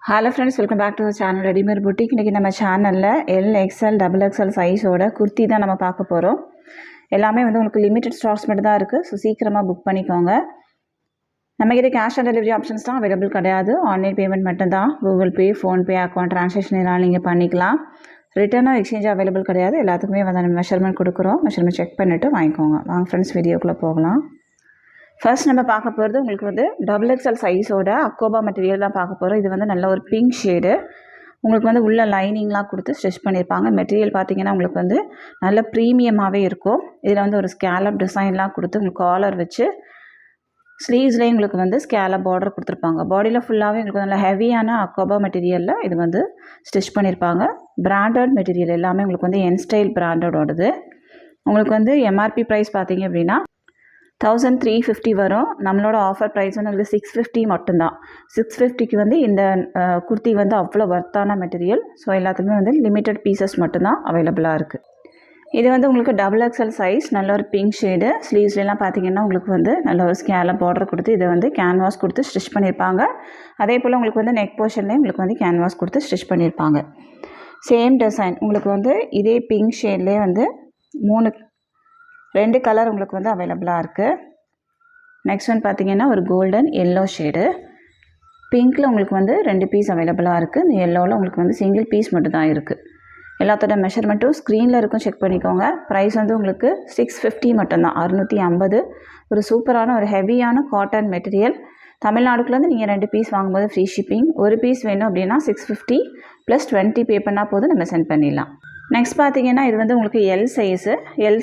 Hello friends, welcome back to channel readymade boutique. இன்றைக்கி நம்ம சேனலில் எல்எக்ஸ்எல் XXL சைஸோட குர்த்தி தான் நம்ம பார்க்க போகிறோம். எல்லாமே வந்து உங்களுக்கு லிமிட்டட் ஸ்டாக்ஸ் மட்டும் தான் இருக்குது. ஸோ சீக்கிரமாக புக் பண்ணிக்கோங்க. நம்மக்கிட்ட கேஷ் ஆன் டெலிவரி ஆப்ஷன்ஸ் தான் அவைலபிள் கிடையாது. ஆன்லைன் பேமெண்ட் மட்டும்தான். Google Pay, PhonePe, account transaction இதெல்லாம் நீங்கள் பண்ணிக்கலாம். ரிட்டர்னோ எக்ஸ்சேஞ்ச் அவைலபிள் கிடையாது. எல்லாத்துக்குமே வந்து நம்ம மெஷர்மெண்ட் கொடுக்குறோம். மெஷர்மெண்ட் செக் பண்ணிவிட்டு வாங்கிக்கோங்க. வாங்க ஃப்ரெண்ட்ஸ், வீடியோக்குள்ளே போகலாம். ஃபர்ஸ்ட் நம்ம பார்க்க போகிறது உங்களுக்கு வந்து XXL சைஸோட அக்கோபா மெட்டீரியல் தான் பார்க்க போகிறோம். இது வந்து நல்ல ஒரு பிங்க் ஷேடு. உங்களுக்கு வந்து உள்ள லைனிங்லாம் கொடுத்து ஸ்டிச் பண்ணியிருப்பாங்க. மெட்டீரியல் பார்த்திங்கன்னா உங்களுக்கு வந்து நல்ல ப்ரீமியமாகவே இருக்கும். இதில் வந்து ஒரு ஸ்கேலப் டிசைன்லாம் கொடுத்து உங்களுக்கு காலர் வச்சு ஸ்லீவ்ஸ்லேயும் உங்களுக்கு வந்து ஸ்கேலப் பார்டர் கொடுத்துருப்பாங்க. பாடியில் ஃபுல்லாகவே உங்களுக்கு நல்ல ஹெவியான அக்கோபா மெட்டீரியலில் இது வந்து ஸ்டிச் பண்ணியிருப்பாங்க. பிராண்டட் மெட்டீரியல் எல்லாமே உங்களுக்கு வந்து என் ஸ்டைல் பிராண்டடோடது. உங்களுக்கு வந்து எம்ஆர்பி ப்ரைஸ் பார்த்திங்க அப்படின்னா 1350 வரும். நம்மளோட ஆஃபர் ப்ரைஸ் வந்து உங்களுக்கு 650 மட்டும்தான். 650க்கு வந்து இந்த குர்த்தி வந்து அவ்வளோ ஒர்த்தான மெட்டீரியல். ஸோ எல்லாத்துக்குமே வந்து லிமிட்டட் பீசஸ் மட்டும்தான் அவைலபிளாக இருக்குது. இது வந்து உங்களுக்கு XXL சைஸ், நல்ல ஒரு பிங்க் ஷேடு. ஸ்லீவ்ஸ்லாம் பார்த்தீங்கன்னா உங்களுக்கு வந்து நல்ல ஒரு ஸ்கேலப் பார்டர் கொடுத்து இதை வந்து கேன்வாஸ் கொடுத்து ஸ்டிச் பண்ணியிருப்பாங்க. அதே போல் உங்களுக்கு வந்து நெக் போர்ஷன்லேயும் உங்களுக்கு வந்து கேன்வாஸ் கொடுத்து ஸ்டிச் பண்ணியிருப்பாங்க. சேம் டிசைன் உங்களுக்கு வந்து இதே பிங்க் ஷேட்லேயே வந்து ரெண்டு கலர் உங்களுக்கு வந்து அவைலபிளாக இருக்குது. நெக்ஸ்ட் ஒன் பார்த்திங்கன்னா ஒரு கோல்டன் எல்லோ ஷேடு. பிங்க்கில் உங்களுக்கு வந்து 2 பீஸ் அவைலபிளாக இருக்குது. இந்த எல்லோவில் உங்களுக்கு வந்து சிங்கிள் பீஸ் மட்டும் தான் இருக்குது. எல்லாத்தோட மெஷர்மெண்ட்டும் ஸ்க்ரீனில் இருக்கும், செக் பண்ணிக்கோங்க. ப்ரைஸ் வந்து உங்களுக்கு 650 மட்டும்தான், 650. ஒரு சூப்பரான ஒரு ஹெவியான காட்டன் மெட்டீரியல். தமிழ்நாடுக்குள்ளேருந்து நீங்கள் 2 பீஸ் வாங்கும்போது ஃப்ரீ ஷிப்பிங். ஒரு பீஸ் வேணும் அப்படின்னா 650 + 20 பே பண்ணால் போதும், நம்ம சென்ட் பண்ணிடலாம். நெக்ஸ்ட் பார்த்தீங்கன்னா இது வந்து உங்களுக்கு எல்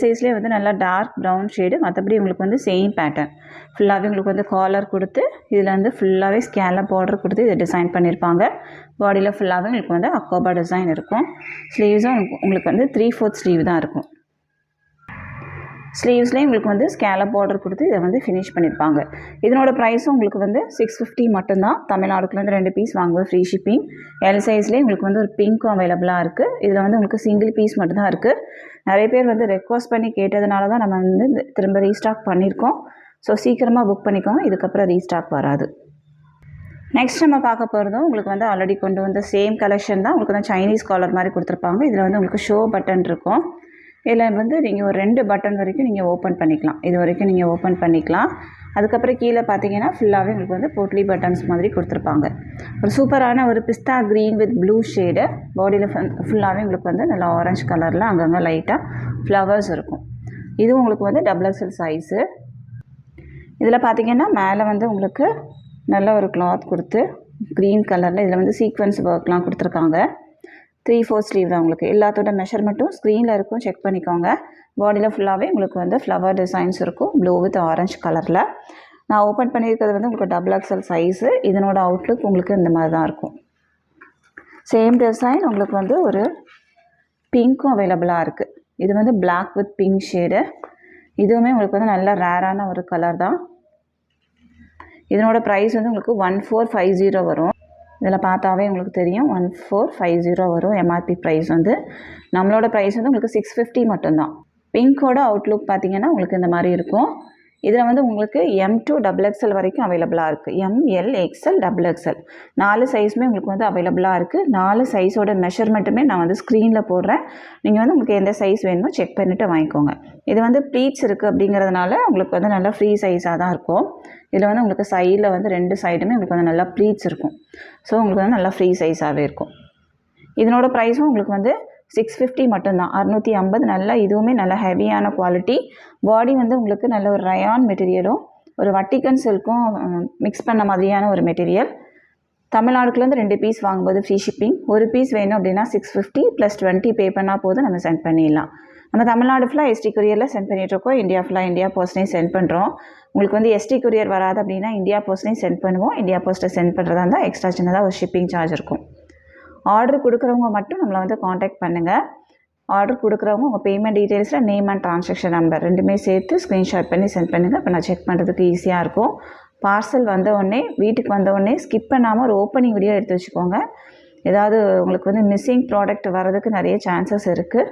சைஸ்லேயே வந்து நல்லா டார்க் ப்ரௌன் ஷேடு. மற்றபடி உங்களுக்கு வந்து சேம் பேட்டர்ன் ஃபுல்லாகவே உங்களுக்கு வந்து காலர் கொடுத்து இதில் வந்து ஃபுல்லாகவே ஸ்கேலப் பார்டர் கொடுத்து இதை டிசைன் பண்ணியிருப்பாங்க. பாடியில் ஃபுல்லாகவே உங்களுக்கு வந்து அக்கோபா டிசைன் இருக்கும். ஸ்லீவ்ஸும் உங்களுக்கு வந்து 3/4 ஸ்லீவ் தான் இருக்கும். ஸ்லீவ்ஸ்லேயும் உங்களுக்கு வந்து ஸ்கேலப் பார்டர் கொடுத்து இதை வந்து ஃபினிஷ் பண்ணியிருப்பாங்க. இதனோட ப்ரைஸும் உங்களுக்கு வந்து 650 மட்டும்தான். தமிழ்நாடுக்குள்ளேருந்து 2 பீஸ் வாங்கும்போது ஃப்ரீ ஷிப்பிங். எல் சைஸ்லேயே உங்களுக்கு வந்து ஒரு பிங்க்கும் அவைலபிளாக இருக்குது. இதில் வந்து உங்களுக்கு சிங்கிள் பீஸ் மட்டும்தான் இருக்குது. நிறைய பேர் வந்து ரெக்வஸ்ட் பண்ணி கேட்டதுனால தான் நம்ம வந்து திரும்ப ரீஸ்டாக் பண்ணியிருக்கோம். ஸோ சீக்கிரமாக புக் பண்ணிக்கோங்க, இதுக்கப்புறம் ரீஸ்டாக் வராது. நெக்ஸ்ட் நம்ம பார்க்க போகிறதும் உங்களுக்கு வந்து ஆல்ரெடி கொண்டு வந்த சேம் கலெக்ஷன் தான். உங்களுக்கு வந்து சைனீஸ் காலர் மாதிரி கொடுத்துருப்பாங்க. இதில் வந்து உங்களுக்கு ஷோ பட்டன் இருக்கும். இதில் வந்து நீங்கள் ஒரு 2 பட்டன் வரைக்கும் நீங்கள் ஓப்பன் பண்ணிக்கலாம். இது வரைக்கும் நீங்கள் ஓப்பன் பண்ணிக்கலாம். அதுக்கப்புறம் கீழே பார்த்தீங்கன்னா ஃபுல்லாகவே உங்களுக்கு வந்து போட்லி பட்டன்ஸ் மாதிரி கொடுத்துருப்பாங்க. ஒரு சூப்பரான ஒரு பிஸ்தா க்ரீன் வித் ப்ளூ ஷேடு. பாடியில் ஃபுல்லாகவே உங்களுக்கு வந்து நல்லா ஆரஞ்சு கலரில் அங்கங்கே லைட்டாக ஃப்ளவர்ஸ் இருக்கும். இதுவும் உங்களுக்கு வந்து XXL சைஸு. இதில் பார்த்தீங்கன்னா மேலே வந்து உங்களுக்கு நல்ல ஒரு கிளாத் கொடுத்து க்ரீன் கலரில் இதில் வந்து சீக்வன்ஸ் ஒர்க்லாம் கொடுத்துருக்காங்க. 3/4 ஸ்லீவ் தான். உங்களுக்கு எல்லாத்தோட மெஷர்மெண்ட்டும் ஸ்க்ரீனில் இருக்கும், செக் பண்ணிக்கோங்க. பாடியில் ஃபுல்லாகவே உங்களுக்கு வந்து ஃப்ளவர் டிசைன்ஸ் இருக்கும், ப்ளூ வித் ஆரஞ்சு கலரில். நான் ஓப்பன் பண்ணியிருக்கிறது வந்து உங்களுக்கு XXL சைஸு. இதனோட அவுட்லுக் உங்களுக்கு இந்த மாதிரி தான் இருக்கும். சேம் டிசைன் உங்களுக்கு வந்து ஒரு பிங்க்கும் அவைலபிளாக இருக்குது. இது வந்து பிளாக் வித் பிங்க் ஷேடு. இதுவுமே உங்களுக்கு வந்து நல்ல ரேரான ஒரு கலர் தான். இதனோட ப்ரைஸ் வந்து உங்களுக்கு 1450 வரும். இதில் பார்த்தாவே உங்களுக்கு தெரியும் 1450 வரும். எம்ஆர்பி ப்ரைஸ் வந்து நம்மளோட ப்ரைஸ் வந்து உங்களுக்கு 650 மட்டும்தான். பிங்கோட அவுட்லுக் பார்த்திங்கன்னா உங்களுக்கு இந்த மாதிரி இருக்கும். இதில் வந்து உங்களுக்கு M to XXL வரைக்கும் அவைலபிளாக இருக்குது. M, L, XL, XXL 4 சைஸுமே உங்களுக்கு வந்து அவைலபிளாக இருக்குது. 4 சைஸோட மெஷர்மெண்ட்டுமே நான் வந்து ஸ்க்ரீனில் போடுறேன். நீங்கள் வந்து உங்களுக்கு எந்த சைஸ் வேணுமோ செக் பண்ணிவிட்டு வாங்கிக்கோங்க. இது வந்து ப்ளீட்ஸ் இருக்குது அப்படிங்கிறதுனால உங்களுக்கு வந்து நல்லா ஃப்ரீ சைஸாக தான் இருக்கும். இதில் வந்து உங்களுக்கு சைடில் வந்து 2 சைடுமே உங்களுக்கு வந்து நல்லா ப்ளீட்ஸ் இருக்கும். ஸோ உங்களுக்கு வந்து நல்லா ஃப்ரீ சைஸாகவே இருக்கும். இதனோட ப்ரைஸும் உங்களுக்கு வந்து 650 மட்டும்தான், 650. நல்லா இதுவுமே நல்ல ஹெவியான குவாலிட்டி. பாடி வந்து உங்களுக்கு நல்ல ஒரு ரயான் மெட்டீரியலும் ஒரு வட்டிக்கன் சில்க்கும் மிக்ஸ் பண்ண மாதிரியான ஒரு மெட்டீரியல். தமிழ்நாடுக்குள்ளேருந்து 2 பீஸ் வாங்கும்போது ஃப்ரீ ஷிப்பிங். ஒரு பீஸ் வேணும் அப்படின்னா 650 + 20 பே பண்ணால் போதும், நம்ம சென்ட் பண்ணிடலாம். நம்ம தமிழ்நாடு ஃபுல்லாக எஸ்டி கொரியரில் சென்ட் பண்ணிகிட்ருக்கோம். இந்தியா ஃபுல்லாக இந்தியா போஸ்ட்லேயும் சென்ட் பண்ணுறோம். உங்களுக்கு வந்து எஸ்டி கொரியர் வராது அப்படின்னா இந்தியா போஸ்ட்லேயும் சென்ட் பண்ணுவோம். இந்தியா போஸ்ட்டில் சென்ட் பண்ணுறதா இருந்தால் எக்ஸ்ட்ரா சின்னதாக ஒரு ஷிப்பிங் சார்ஜ் இருக்கும். ஆர்டர் கொடுக்குறவங்க மட்டும் நம்மளை வந்து காண்டாக்ட் பண்ணுங்கள். ஆர்டர் கொடுக்குறவங்க உங்கள் பேமெண்ட் டீட்டெயில்ஸில் நேம் அண்ட் ட்ரான்சாக்ஷன் நம்பர் 2மே சேர்த்து ஸ்க்ரீன்ஷாட் பண்ணி சென்ட் பண்ணுங்கள். அப்போ நான் செக் பண்ணுறதுக்கு ஈஸியாக இருக்கும். பார்சல் வந்தவுடனே வீட்டுக்கு வந்தவுடனே ஸ்கிப் பண்ணாமல் ஒரு ஓப்பனிங் வீடியோ எடுத்து வச்சுக்கோங்க. ஏதாவது உங்களுக்கு வந்து மிஸ்ஸிங் ப்ராடக்ட் வர்றதுக்கு நிறைய சான்சஸ் இருக்குது.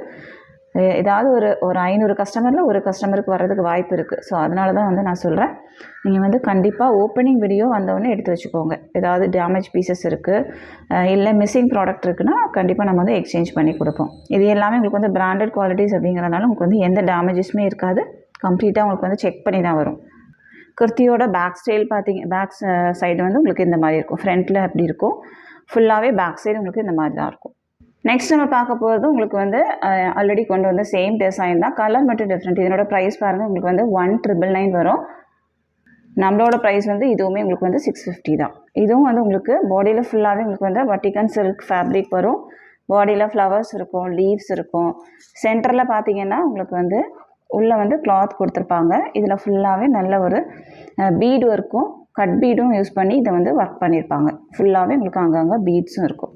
ஏதாவது ஒரு 500 கஸ்டமரில் ஒரு கஸ்டமருக்கு வர்றதுக்கு வாய்ப்பு இருக்குது. ஸோ அதனால தான் வந்து நான் சொல்கிறேன், நீங்கள் வந்து கண்டிப்பாக ஓப்பனிங் வீடியோ வந்தோடனே எடுத்து வச்சுக்கோங்க. ஏதாவது டேமேஜ் பீசஸ் இருக்குது இல்லை மிஸ்ஸிங் ப்ராடக்ட் இருக்குன்னா கண்டிப்பாக நம்ம வந்து எக்ஸ்சேஞ்ச் பண்ணி கொடுப்போம். இது எல்லாமே உங்களுக்கு வந்து பிராண்டட் குவாலிட்டிஸ் அப்படிங்கிறதுனால உங்களுக்கு வந்து எந்த டேமேஜஸுமே இருக்காது. கம்ப்ளீட்டாக உங்களுக்கு வந்து செக் பண்ணி தான் வரும். குர்த்தியோட பேக் ஸ்டைல் பேக் சைடு வந்து உங்களுக்கு இந்த மாதிரி இருக்கும். ஃப்ரண்ட்டில் அப்படி இருக்கும். ஃபுல்லாகவே பேக் சைடு உங்களுக்கு இந்த மாதிரி தான் இருக்கும். நெக்ஸ்ட் நம்ம பார்க்க போகிறது உங்களுக்கு வந்து ஆல்ரெடி கொண்டு வந்த சேம் டிசைன் தான், கலர் மட்டும் டிஃப்ரெண்ட். இதனோட ப்ரைஸ் பாருங்கள், உங்களுக்கு வந்து 1999 வரும். நம்மளோட ப்ரைஸ் வந்து இதுவுமே உங்களுக்கு வந்து 650 தான். இதுவும் வந்து உங்களுக்கு பாடியில் ஃபுல்லாகவே உங்களுக்கு வந்து வட்டிகன் சில்க் ஃபேப்ரிக் வரும். பாடியில் ஃப்ளவர்ஸ் இருக்கும், லீவ்ஸ் இருக்கும். சென்டரில் பார்த்தீங்கன்னா உங்களுக்கு வந்து உள்ளே வந்து கிளாத் கொடுத்துருப்பாங்க. இதில் ஃபுல்லாகவே நல்ல ஒரு பீடு இருக்கும், கட் பீடும் யூஸ் பண்ணி இதை வந்து ஒர்க் பண்ணியிருப்பாங்க. ஃபுல்லாகவே உங்களுக்கு அங்கங்கே பீட்ஸும் இருக்கும்.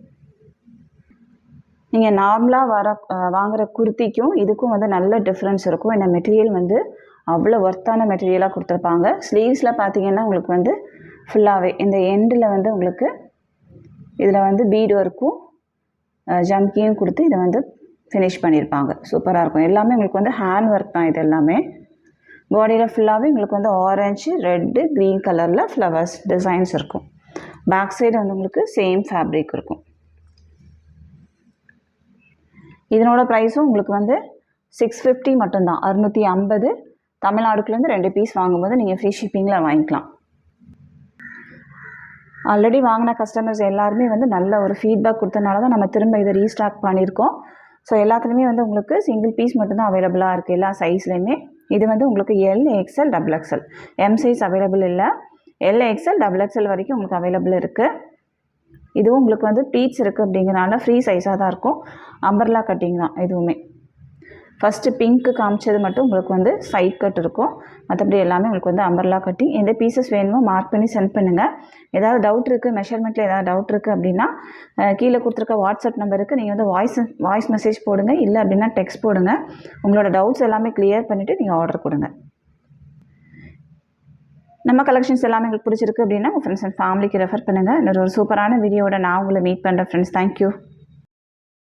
நீங்கள் நார்மலாக வாங்குகிற குர்த்திக்கும் இதுக்கும் வந்து நல்ல டிஃப்ரென்ஸ் இருக்கும். இந்த மெட்டீரியல் வந்து அவ்வளோ ஒர்த்தான மெட்டீரியலாக கொடுத்துருப்பாங்க. ஸ்லீவ்ஸில் பார்த்தீங்கன்னா உங்களுக்கு வந்து ஃபுல்லாகவே இந்த எண்டில் வந்து உங்களுக்கு இதில் வந்து பீடு ஒர்க்கும் ஜம்கியும் கொடுத்து இதை வந்து ஃபினிஷ் பண்ணியிருப்பாங்க. சூப்பராக இருக்கும். எல்லாமே உங்களுக்கு வந்து ஹேண்ட் ஒர்க் தான். இது எல்லாமே பாடியில் ஃபுல்லாகவே உங்களுக்கு வந்து ஆரஞ்சு, ரெட்டு, க்ரீன் கலரில் ஃப்ளவர்ஸ் டிசைன்ஸ் இருக்கும். பேக் சைடு வந்து உங்களுக்கு சேம் ஃபேப்ரிக் இருக்கும். இதனோட ப்ரைஸும் உங்களுக்கு வந்து 650 மட்டும்தான், 650. தமிழ்நாடுக்குலேருந்து 2 பீஸ் வாங்கும்போது நீங்கள் ஃப்ரீ ஷிப்பிங்கில் வாங்கிக்கலாம். ஆல்ரெடி வாங்கின கஸ்டமர்ஸ் எல்லாருமே வந்து நல்ல ஒரு ஃபீட்பேக் கொடுத்தனால தான் நம்ம திரும்ப இதை ரீஸ்டாக் பண்ணியிருக்கோம். ஸோ எல்லாத்துலேயுமே வந்து உங்களுக்கு சிங்கிள் பீஸ் மட்டும்தான் அவைலபிளாக இருக்குது எல்லா சைஸ்லேயுமே. இது வந்து உங்களுக்கு L, XL, XXL, M size available இல்லை. எல், எக்ஸ்எல், XXL வரைக்கும் உங்களுக்கு அவைலபிள் இருக்குது. இதுவும் உங்களுக்கு வந்து பீட்ஸ் இருக்குது அப்படிங்கிறனால ஃப்ரீ சைஸாக தான் இருக்கும். அம்பர்லா கட்டிங் தான் இதுவுமே. ஃபஸ்ட்டு பிங்க்கு காமிச்சது மட்டும் உங்களுக்கு வந்து சைட் கட் இருக்கும். மற்றபடி எல்லாமே உங்களுக்கு வந்து அம்பர்லா கட்டிங். எந்த பீசஸ் வேணுமோ மார்க் பண்ணி சென்ட் பண்ணுங்கள். ஏதாவது டவுட் இருக்குது, மெஷர்மெண்ட்டில் ஏதாவது டவுட் இருக்குது அப்படின்னா கீழே கொடுத்துருக்க வாட்ஸ்அப் நம்பருக்கு நீங்கள் வந்து வாய்ஸ் மெசேஜ் போடுங்க, இல்லை அப்படின்னா டெக்ஸ்ட் போடுங்க. உங்களோட டவுட்ஸ் எல்லாமே கிளியர் பண்ணிவிட்டு நீங்கள் ஆர்டர் கொடுங்க. நம்ம கலெக்ஷன்ஸ் எல்லாமே உங்களுக்கு பிடிச்சிருக்கு அப்படின்னா உங்கள் ஃப்ரெண்ட்ஸ் அண்ட் ஃபேமிலிக்கு ரெஃபர் பண்ணுங்கள். இன்னொரு சூப்பரான வீடியோட நான் உங்களை மீட் பண்ணுறேன் ஃப்ரெண்ட்ஸ். தேங்க்யூ.